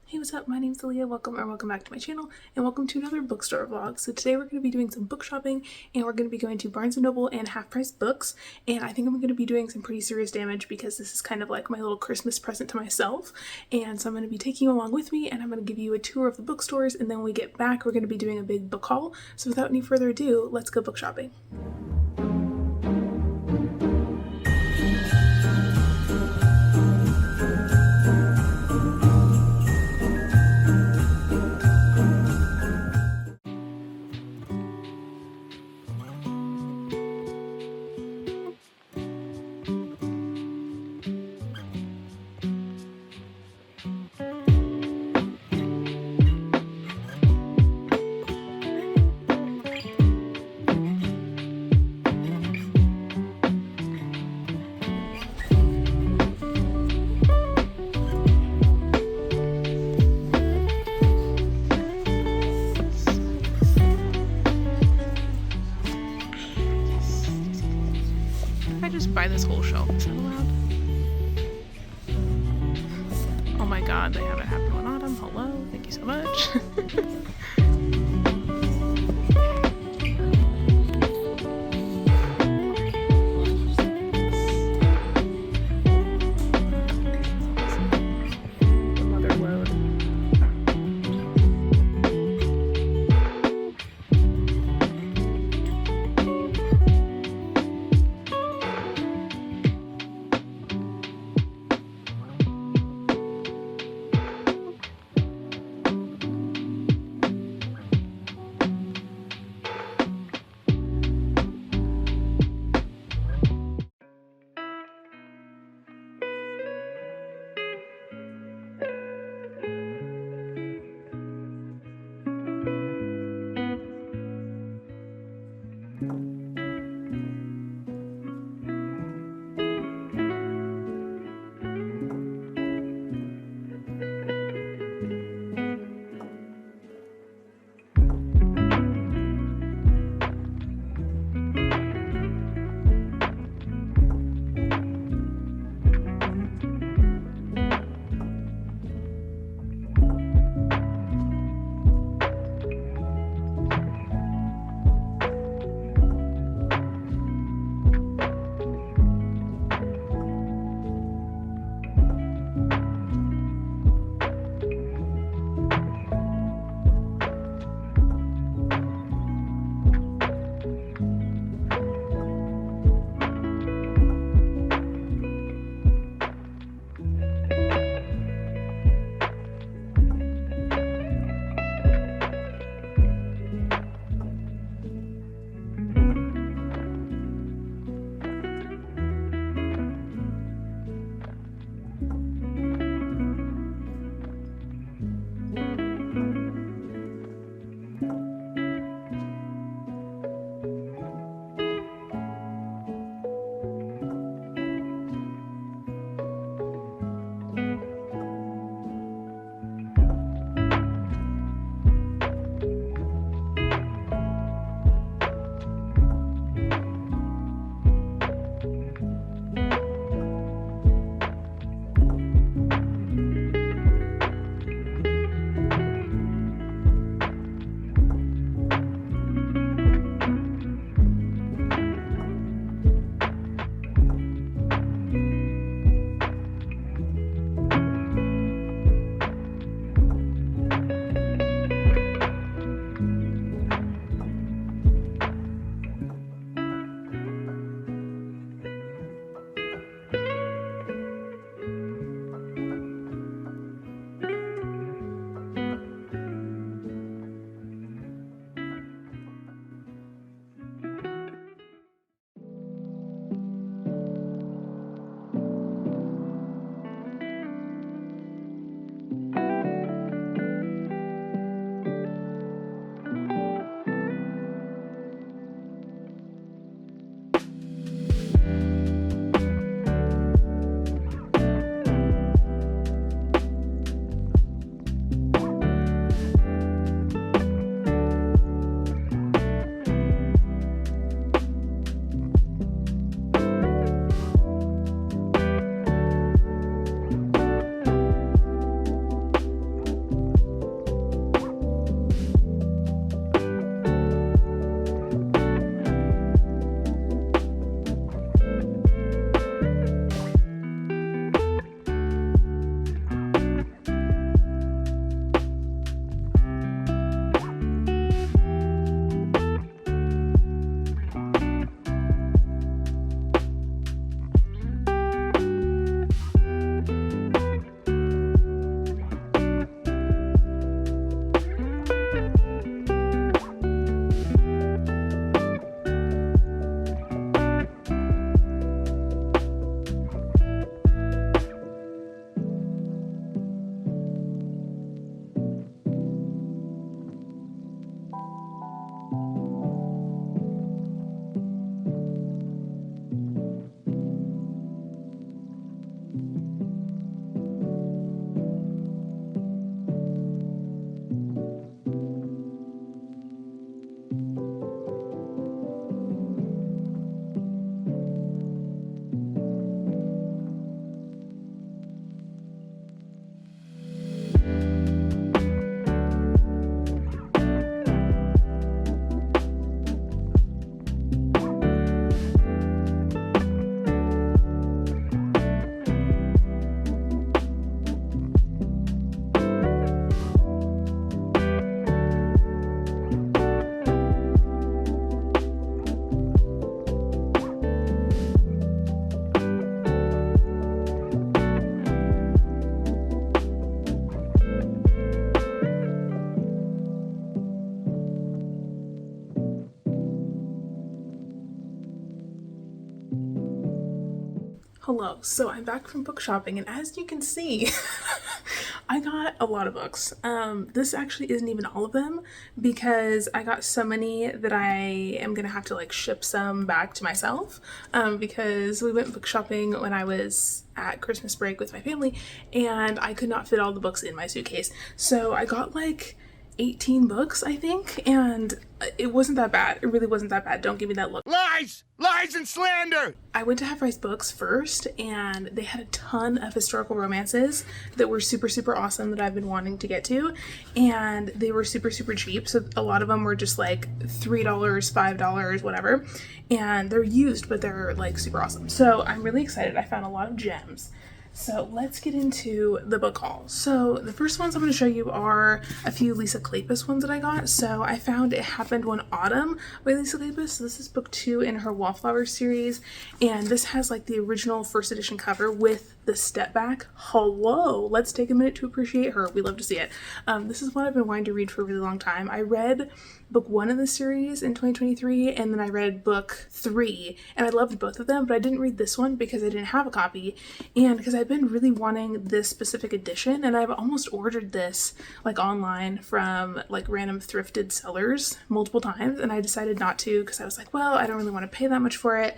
Hey, what's up? My name's Alea. Welcome back to my channel, and welcome to another bookstore vlog. So today we're going to be doing some book shopping, and we're going to be going to Barnes & Noble and Half Price Books, and I think I'm going to be doing some pretty serious damage because this is kind of like my little Christmas present to myself, and so I'm going to be taking you along with me, and I'm going to give you a tour of the bookstores, and then when we get back we're going to be doing a big book haul. So without any further ado, let's go book shopping. Buy this whole shelf. Is that allowed? Oh my god, they have it happen on autumn. Hello, thank you so much. Hello. So I'm back from book shopping, and as you can see, I got a lot of books. This actually isn't even all of them because I got so many that I am gonna have to like ship some back to myself because we went book shopping when I was at Christmas break with my family and I could not fit all the books in my suitcase. So I got like 18 books, I think, and it wasn't that bad. It really wasn't that bad. Don't give me that look. Lies! Lies and slander! I went to Half Price Books first, and they had a ton of historical romances that were super, super awesome that I've been wanting to get to, and they were super, super cheap. So a lot of them were just like $3, $5, whatever, and they're used, but they're like super awesome. So I'm really excited. I found a lot of gems. So let's get into the book haul. So the first ones I'm going to show you are a few Lisa Kleypas ones that I got. So I found It Happened One Autumn by Lisa Kleypas. So this is book 2 in her Wallflower series. And this has like the original first edition cover with the step back. Hello, let's take a minute to appreciate her. We love to see it. This is one I've been wanting to read for a really long time. I read book 1 of the series in 2023, and then I read book 3, and I loved both of them, but I didn't read this one because I didn't have a copy, and because I've been really wanting this specific edition, and I've almost ordered this like online from like random thrifted sellers multiple times, and I decided not to because I was like, well, I don't really want to pay that much for it.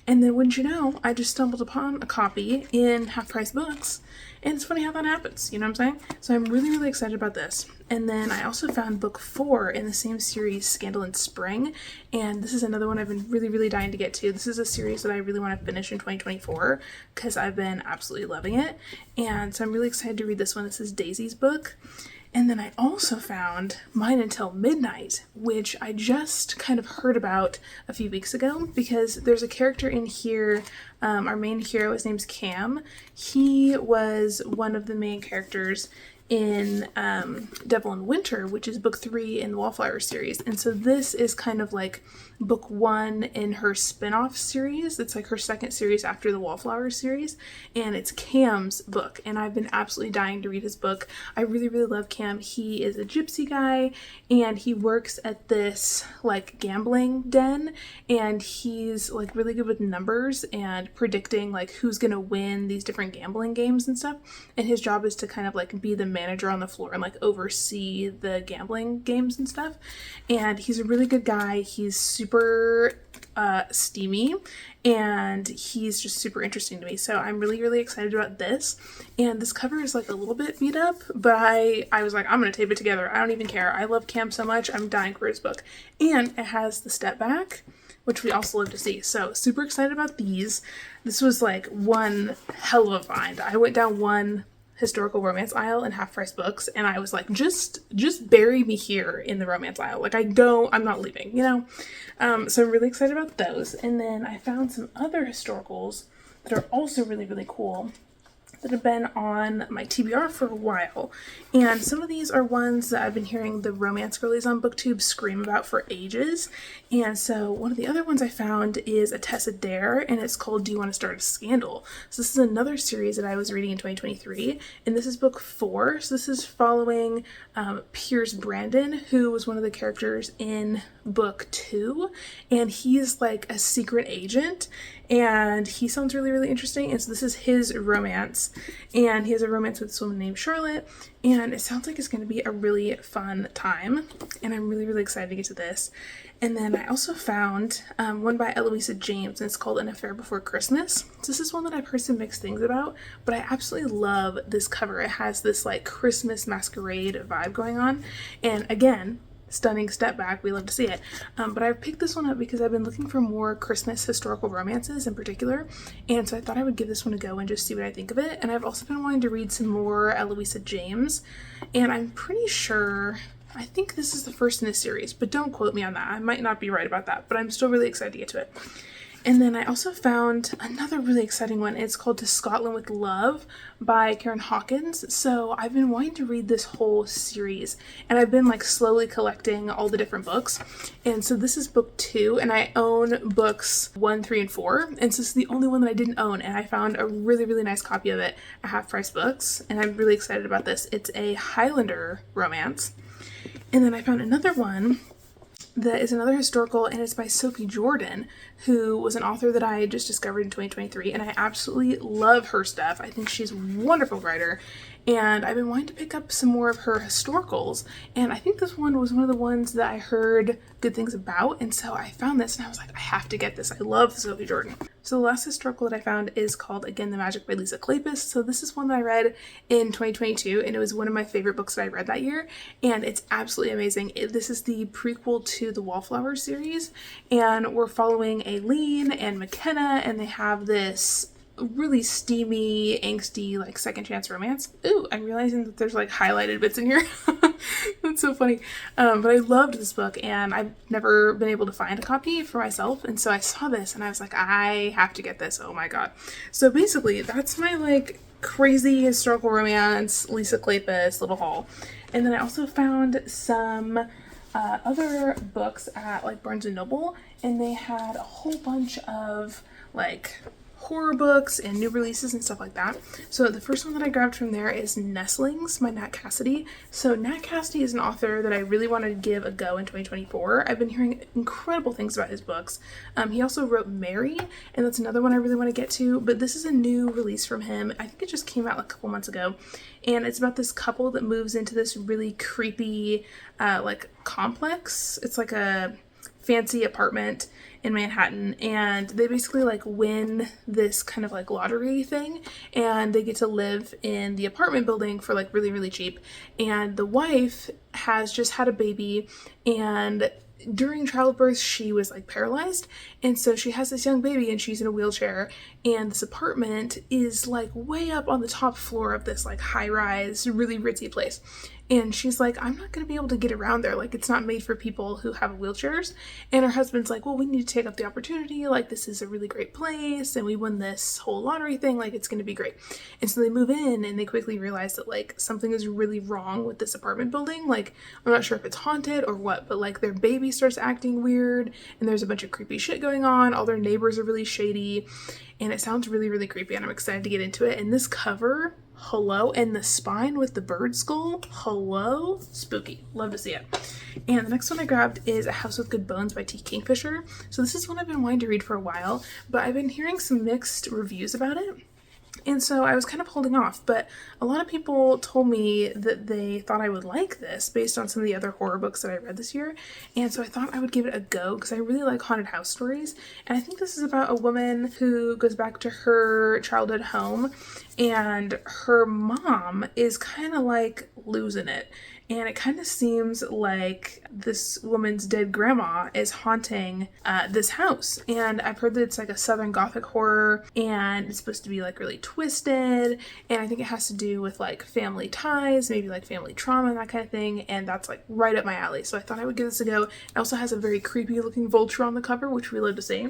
And then wouldn't you know, I just stumbled upon a copy in Half Price Books, and it's funny how that happens, you know what I'm saying? So I'm really, really excited about this. And then I also found book 4 in the same series, Scandal in Spring, and this is another one I've been really, really dying to get to. This is a series that I really want to finish in 2024 because I've been absolutely loving it, and so I'm really excited to read this one. This is Daisy's book. And then I also found Mine Until Midnight, which I just kind of heard about a few weeks ago because there's a character in here, our main hero, his name's Cam. He was one of the main characters in Devil in Winter, which is book 3 in the Wallflower series. And so this is kind of like book 1 in her spin-off series. It's like her second series after the Wallflower series, and it's Cam's book, and I've been absolutely dying to read his book. I really, really love Cam. He is a gypsy guy, and he works at this like gambling den, and he's like really good with numbers and predicting like who's gonna win these different gambling games and stuff, and his job is to kind of like be the manager on the floor and like oversee the gambling games and stuff. And he's a really good guy. He's super steamy, and he's just super interesting to me. So I'm really, really excited about this. And this cover is like a little bit beat up, but I was like, I'm gonna tape it together. I don't even care. I love Cam so much. I'm dying for his book. And it has the step back, which we also love to see. So super excited about these. This was like one hell of a find. I went down one historical romance aisle in Half Price Books, and I was like, just bury me here in the romance aisle. Like I'm not leaving, you know? So I'm really excited about those. And then I found some other historicals that are also really, really cool that have been on my TBR for a while. And some of these are ones that I've been hearing the romance girlies on booktube scream about for ages. And so one of the other ones I found is a Tessa Dare, and it's called Do You Want to Start a Scandal? So this is another series that I was reading in 2023, and this is book 4. So this is following Piers Brandon, who was one of the characters in book 2, and he's like a secret agent, and he sounds really, really interesting. And so this is his romance, and he has a romance with this woman named Charlotte, and it sounds like it's going to be a really fun time, and I'm really, really excited to get to this. And then I also found one by Eloisa James, and it's called An Affair Before Christmas. So this is one that I've heard some mixed things about, but I absolutely love this cover. It has this like Christmas masquerade vibe going on, and again, stunning step back. We love to see it. But I've picked this one up because I've been looking for more Christmas historical romances in particular, and so I thought I would give this one a go and just see what I think of it. And I've also been wanting to read some more Eloisa James, and I'm pretty sure, I think this is the first in this series, but don't quote me on that. I might not be right about that, but I'm still really excited to get to it. And then I also found another really exciting one. It's called To Scotland with Love by Karen Hawkins. So I've been wanting to read this whole series, and I've been like slowly collecting all the different books. And so this is book 2, and I own books 1, 3, and 4. And so this is the only one that I didn't own, and I found a really, really nice copy of it at Half Price Books, and I'm really excited about this. It's a Highlander romance. And then I found another one that is another historical, and it's by Sophie Jordan, who was an author that I just discovered in 2023, and I absolutely love her stuff. I think she's a wonderful writer, and I've been wanting to pick up some more of her historicals, and I think this one was one of the ones that I heard good things about, and so I found this and I was like, I have to get this. I love Sophie Jordan. So the last historical that I found is called Again the Magic by Lisa Kleypas. So this is one that I read in 2022, and it was one of my favorite books that I read that year, and it's absolutely amazing. This is the prequel to the Wallflower series, and we're following Aileen and McKenna, and they have this really steamy, angsty, like second chance romance. Ooh, I'm realizing that there's like highlighted bits in here. That's so funny. But I loved this book, and I've never been able to find a copy for myself, and so I saw this and I was like, I have to get this. Oh my god. So basically that's my like crazy historical romance Lisa Kleypas little haul. And then I also found some other books at like Barnes & Noble, and they had a whole bunch of like horror books and new releases and stuff like that. So the first one that I grabbed from there is Nestlings by Nat Cassidy. So Nat Cassidy is an author that I really wanted to give a go in 2024. I've been hearing incredible things about his books. He also wrote Mary, and that's another one I really want to get to, but this is a new release from him. I think it just came out like a couple months ago, and it's about this couple that moves into this really creepy like complex. It's like a fancy apartment in Manhattan, and they basically like win this kind of like lottery thing, and they get to live in the apartment building for like really, really cheap. And the wife has just had a baby, and during childbirth she was like paralyzed, and so she has this young baby and she's in a wheelchair, and this apartment is like way up on the top floor of this like high-rise really ritzy place. And she's like, I'm not going to be able to get around there. Like, it's not made for people who have wheelchairs. And her husband's like, well, we need to take up the opportunity. Like, this is a really great place, and we won this whole lottery thing. Like, it's going to be great. And so they move in, and they quickly realize that, like, something is really wrong with this apartment building. Like, I'm not sure if it's haunted or what, but, like, their baby starts acting weird, and there's a bunch of creepy shit going on. All their neighbors are really shady, and it sounds really, really creepy, and I'm excited to get into it. And this cover, hello, and the spine with the bird skull, hello, spooky. Love to see it. And the next one I grabbed is A House with Good Bones by T. Kingfisher. So this is one I've been wanting to read for a while, but I've been hearing some mixed reviews about it. And so I was kind of holding off, but a lot of people told me that they thought I would like this based on some of the other horror books that I read this year. And so I thought I would give it a go because I really like haunted house stories. And I think this is about a woman who goes back to her childhood home, and her mom is kind of like losing it. And it kind of seems like this woman's dead grandma is haunting this house. And I've heard that it's like a Southern Gothic horror, and it's supposed to be like really twisted. And I think it has to do with like family ties, maybe like family trauma and that kind of thing. And that's like right up my alley. So I thought I would give this a go. It also has a very creepy looking vulture on the cover, which we love to see.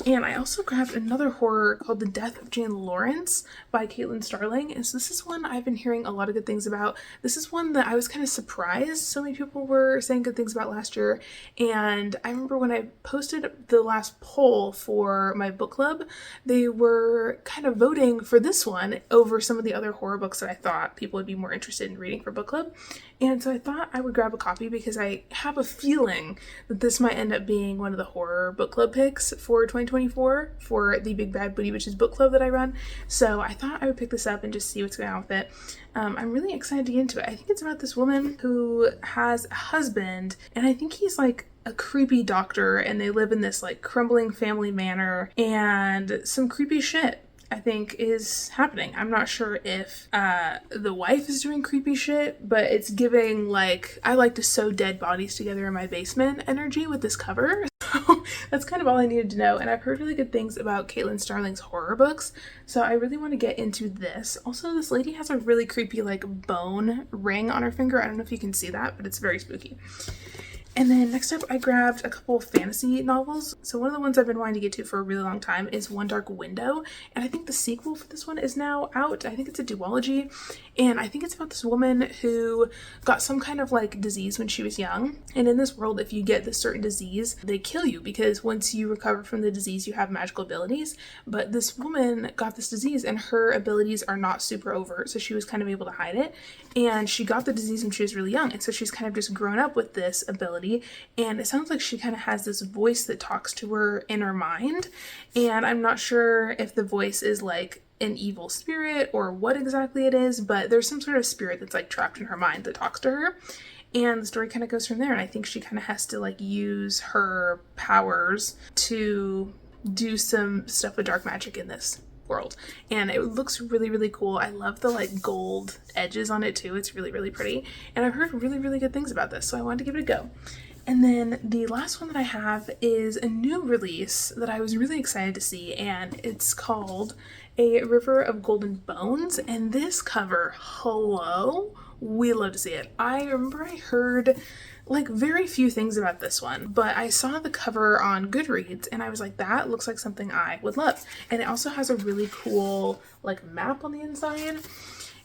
And I also grabbed another horror called The Death of Jane Lawrence by Caitlin Starling. And so this is one I've been hearing a lot of good things about. This is one that I was kind of surprised so many people were saying good things about last year. And I remember when I posted the last poll for my book club, they were kind of voting for this one over some of the other horror books that I thought people would be more interested in reading for book club. And so I thought I would grab a copy because I have a feeling that this might end up being one of the horror book club picks for 2024 for the Big Bad Booty Witches book club that I run. So I thought I would pick this up and just see what's going on with it. I'm really excited to get into it. I think it's about this woman who has a husband, and I think he's like a creepy doctor, and they live in this like crumbling family manor, and some creepy shit I think is happening. I'm not sure if the wife is doing creepy shit, but it's giving like I like to sew dead bodies together in my basement energy with this cover. So that's kind of all I needed to know, and I've heard really good things about Caitlin Starling's horror books, so I really want to get into this. Also, this lady has a really creepy like bone ring on her finger. I don't know if you can see that, but it's very spooky. And then next up, I grabbed a couple fantasy novels. So one of the ones I've been wanting to get to for a really long time is One Dark Window. And I think the sequel for this one is now out. I think it's a duology. And I think it's about this woman who got some kind of like disease when she was young. And in this world, if you get this certain disease, they kill you because once you recover from the disease, you have magical abilities. But this woman got this disease and her abilities are not super overt. So she was kind of able to hide it. And she got the disease when she was really young. And so she's kind of just grown up with this ability. personality, and it sounds like she kind of has this voice that talks to her in her mind, and I'm not sure if the voice is like an evil spirit or what exactly it is, but there's some sort of spirit that's like trapped in her mind that talks to her. And the story kind of goes from there, and I think she kind of has to like use her powers to do some stuff with dark magic in this world. And it looks really, really cool. I love the like gold edges on it too. It's really, really pretty. And I've heard really, really good things about this, so I wanted to give it a go. And then the last one that I have is a new release that I was really excited to see, and it's called A River of Golden Bones. And this cover, hello, we love to see it. I remember I heard like very few things about this one, but I saw the cover on Goodreads and I was like, that looks like something I would love. And it also has a really cool like map on the inside.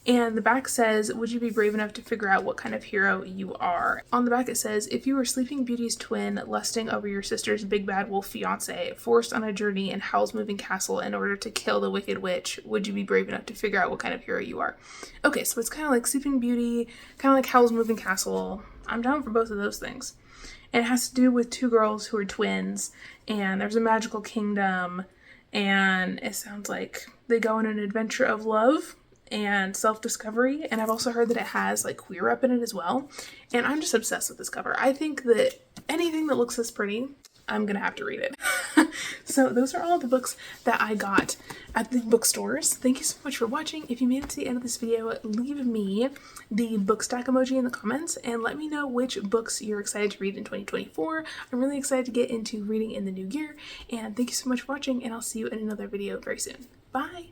And the back says, would you be brave enough to figure out what kind of hero you are? On the back it says, if you were Sleeping Beauty's twin, lusting over your sister's big bad wolf fiance, forced on a journey in Howl's Moving Castle in order to kill the Wicked Witch, would you be brave enough to figure out what kind of hero you are? Okay, so it's kind of like Sleeping Beauty, kind of like Howl's Moving Castle. I'm down for both of those things. And it has to do with two girls who are twins, and there's a magical kingdom, and it sounds like they go on an adventure of love and self-discovery. And I've also heard that it has like queer rep in it as well, and I'm just obsessed with this cover. I think that anything that looks this pretty, I'm gonna have to read it. So those are all the books that I got at the bookstores. Thank you so much for watching. If you made it to the end of this video, leave me the book stack emoji in the comments and let me know which books you're excited to read in 2024. I'm really excited to get into reading in the new year, and thank you so much for watching, and I'll see you in another video very soon. Bye!